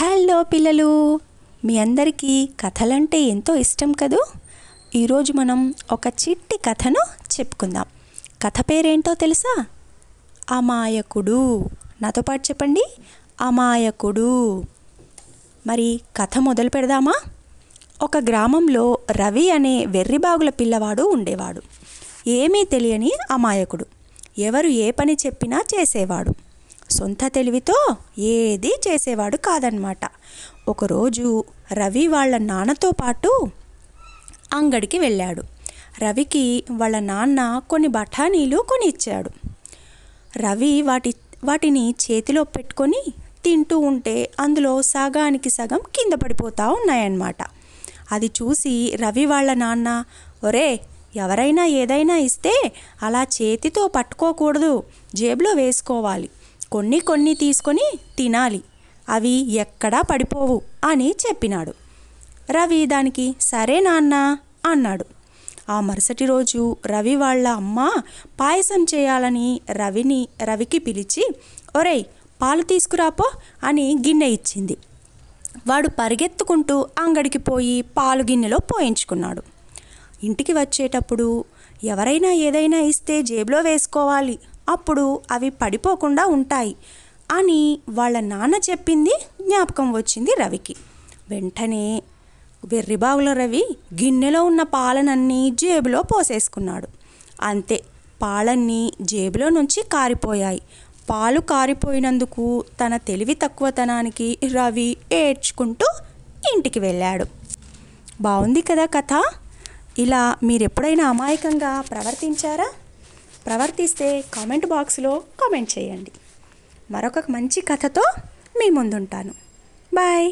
Hello పిల్లలు, మీ అందరికీ కథలంటే ఎంతో ఇష్టం కదూ. ఈరోజు మనం ఒక చిట్టి కథను చెప్పుకుందాం. కథ పేరేంటో తెలుసా? అమాయకుడు. నాతో పాటు చెప్పండి, అమాయకుడు. మరి కథ మొదలు పెడదామా? ఒక గ్రామంలో రవి అనే వెర్రిబాగుల పిల్లవాడు ఉండేవాడు. ఏమీ తెలియని అమాయకుడు. ఎవరు ఏ పని చెప్పినా చేసేవాడు. సొంత తెలివితో ఏదీ చేసేవాడు కాదన్నమాట. ఒకరోజు రవి వాళ్ళ నాన్నతో పాటు అంగడికి వెళ్ళాడు. రవికి వాళ్ళ నాన్న కొన్ని బఠానీలు కొని ఇచ్చాడు. రవి వాటిని చేతిలో పెట్టుకొని తింటూ ఉంటే అందులో సగానికి సగం కింద పడిపోతూ ఉన్నాయన్నమాట. అది చూసి రవి వాళ్ళ నాన్న, ఒరే, ఎవరైనా ఏదైనా ఇస్తే అలా చేతితో పట్టుకోకూడదు, జేబులో వేసుకోవాలి, కొన్ని తీసుకొని తినాలి, అవి ఎక్కడా పడిపోవు అని చెప్పినాడు. రవి దానికి సరే నాన్న అన్నాడు. ఆ మరుసటి రోజు రవి వాళ్ళ అమ్మ పాయసం చేయాలని రవికి పిలిచి, ఒరేయ్, పాలు తీసుకురాపో అని గిన్నె ఇచ్చింది. వాడు పరిగెత్తుకుంటూ అంగడికి పోయి పాలు గిన్నెలో పోయించుకున్నాడు. ఇంటికి వచ్చేటప్పుడు ఎవరైనా ఏదైనా ఇస్తే జేబులో వేసుకోవాలి, అప్పుడు అవి పడిపోకుండా ఉంటాయి అని వాళ్ళ నాన్న చెప్పింది జ్ఞాపకం వచ్చింది రవికి. వెంటనే వెర్రిబాగుల రవి గిన్నెలో ఉన్న పాలనన్నీ జేబులో పోసేసుకున్నాడు. అంతే, పాలన్నీ జేబులో నుంచి కారిపోయాయి. పాలు కారిపోయినందుకు తన తెలివి తక్కువతనానికి రవి ఏడ్చుకుంటూ ఇంటికి వెళ్ళాడు. బాగుంది కదా కథ. ఇలా మీరెప్పుడైనా అమాయకంగా ప్రవర్తించారా? ప్రవర్తిస్తే కామెంట్ బాక్స్లో కామెంట్ చేయండి. మరొక మంచి కథతో మీ ముందుంటాను. బాయ్.